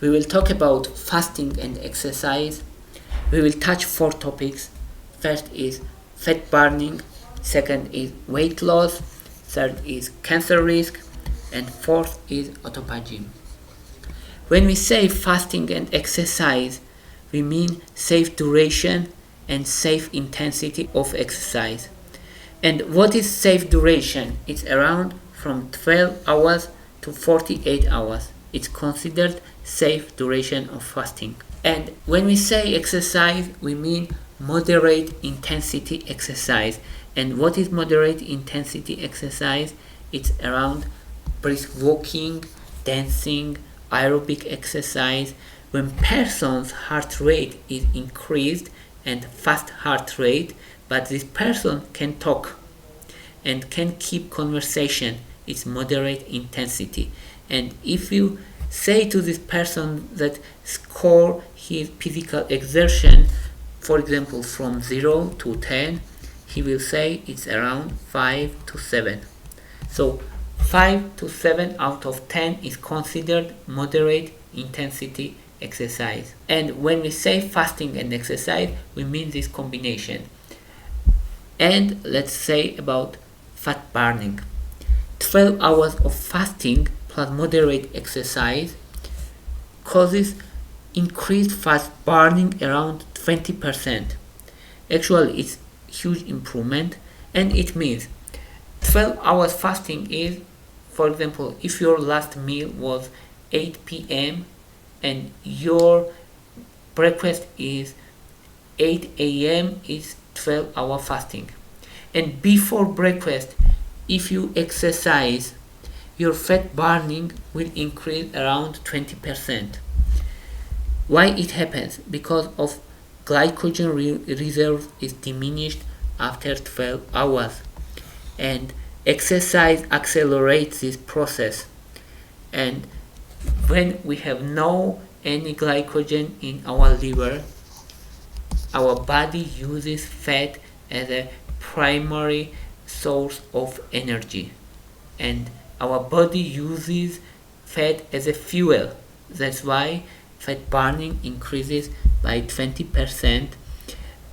We will talk about fasting and exercise. We will touch 4 topics. First is fat burning, second is weight loss, third is cancer risk, and fourth is autophagy. When we say fasting and exercise, we mean safe duration and safe intensity of exercise. And what is safe duration? It's around from 12 hours to 48 hours. It's considered safe duration of fasting. And when we say exercise, we mean moderate intensity exercise. And what is moderate intensity exercise? It's around brisk walking, dancing, aerobic exercise. When person's heart rate is increased and fast heart rate, but this person can talk and can keep conversation, it's moderate intensity. And if you say to this person that score his physical exertion, for example from 0 to 10, he will say it's around 5 to 7. So 5 to 7 out of 10 is considered moderate intensity exercise. And when we say fasting and exercise, we mean this combination. And let's say about fat burning. 12 hours of fasting plus moderate exercise causes increased fat burning around 20%. Actually, it's huge improvement, and it means 12 hours fasting is, for example, if your last meal was 8 p.m. and your breakfast is 8 a.m. is 12-hour fasting. And before breakfast, if you exercise, your fat burning will increase around 20%. Why it happens? Because of glycogen reserve is diminished after 12 hours, and exercise accelerates this process. And when we have no any glycogen in our liver, our body uses fat as a primary source of energy, and our body uses fat as a fuel. That's why fat burning increases by 20%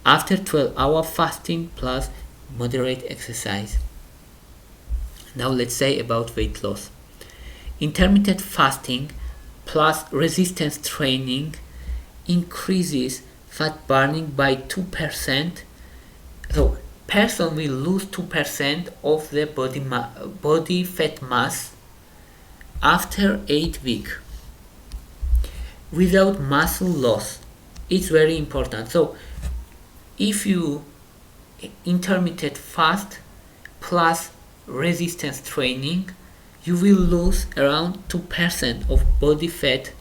after 12-hour fasting plus moderate exercise. Now let's say about weight loss. Intermittent fasting plus resistance training increases fat burning by 2%. So person will lose 2% of their body fat mass after 8 weeks without muscle loss. It's very important. So if you intermittent fast plus resistance training, you will lose around 2% of body fat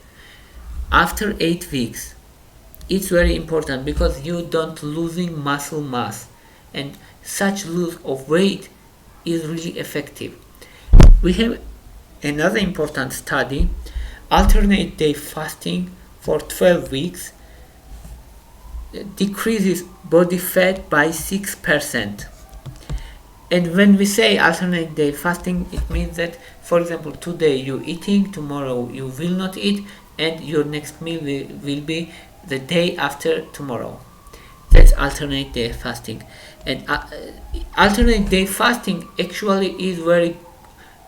after 8 weeks. It's very important because you don't losing muscle mass, and such loss of weight is really effective. We have another important study, alternate day fasting for 12 weeks decreases body fat by 6%. And when we say alternate day fasting, it means that, for example, today you eating, tomorrow you will not eat, and your next meal will be the day after tomorrow. That's alternate day fasting. And alternate day fasting actually is very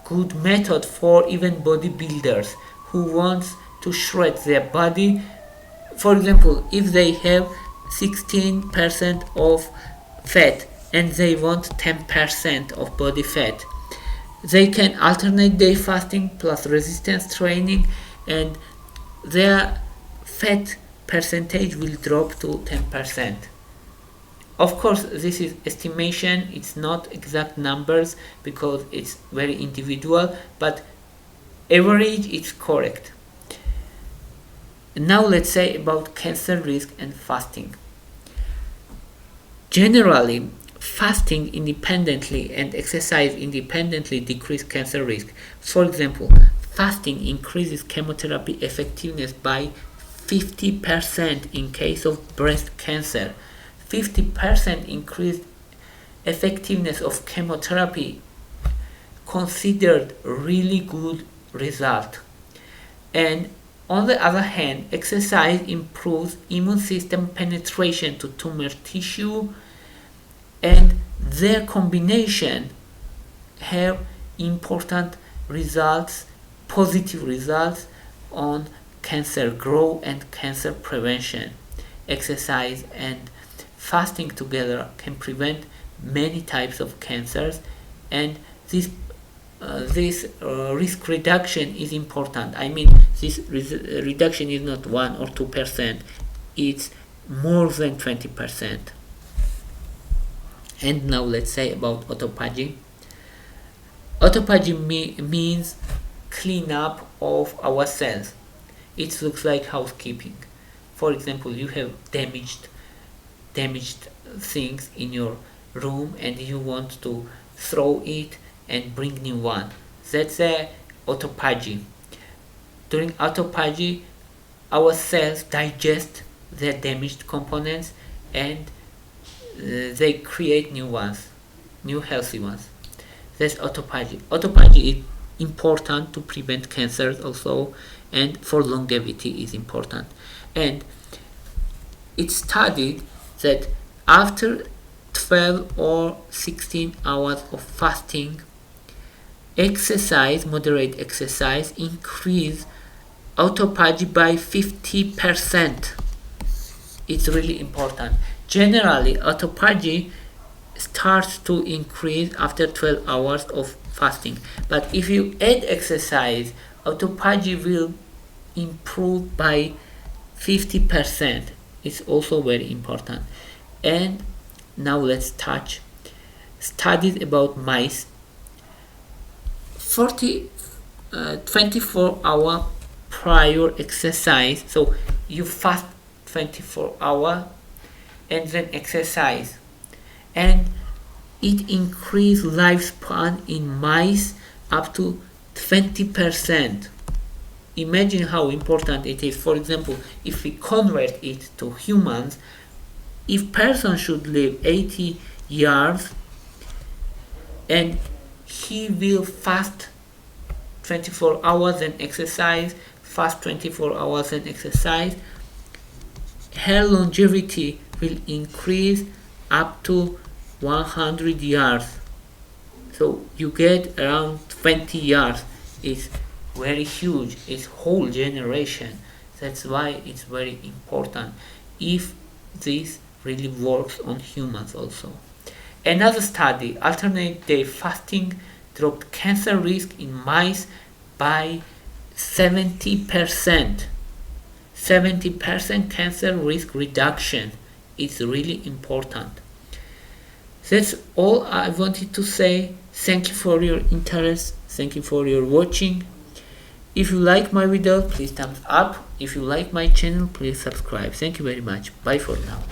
good method for even bodybuilders who wants to shred their body. For example, if they have 16% of fat and they want 10% of body fat, they can alternate day fasting plus resistance training, and their fat percentage will drop to 10%. Of course, this is estimation, it's not exact numbers because it's very individual, but average is correct. Now let's say about cancer risk and fasting. Generally, fasting independently and exercise independently decrease cancer risk. For example, fasting increases chemotherapy effectiveness by 50% in case of breast cancer. 50% increased effectiveness of chemotherapy considered really good result. And On the other hand, exercise improves immune system penetration to tumor tissue, and their combination have important results, positive results on cancer growth and cancer prevention. Exercise and fasting together can prevent many types of cancers, and this risk reduction is important. I mean, this reduction is not 1 or 2%, it's more than 20%. And now let's say about autophagy. Autophagy means cleanup of our cells. It looks like housekeeping. For example, you have damaged things in your room and you want to throw it and bring new one. That's a autophagy. During autophagy, our cells digest their damaged components and they create new ones, new healthy ones. That's autophagy. Autophagy is important to prevent cancers also, and for longevity is important. And it's studied that after 12 or 16 hours of fasting, moderate exercise, increase autophagy by 50%. It's really important. Generally, autophagy starts to increase after 12 hours of fasting. But if you add exercise, autophagy will improve by 50%. It's also very important. And now let's touch studies about mice. 24 hours prior exercise, so you fast 24 hours and then exercise, and it increased lifespan in mice up to 20%. Imagine how important it is. For example, if we convert it to humans, if person should live 80 years and he will fast 24 hours and exercise, fast 24 hours and exercise, her longevity will increase up to 100 years. So you get around 20 years. It's very huge. It's whole generation. That's why it's very important if this really works on humans also. Another study, alternate day fasting dropped cancer risk in mice by 70%. 70% cancer risk reduction is really important. That's all I wanted to say. Thank you for your interest. Thank you for your watching. If you like my video, please thumbs up. If you like my channel, please subscribe. Thank you very much. Bye for now.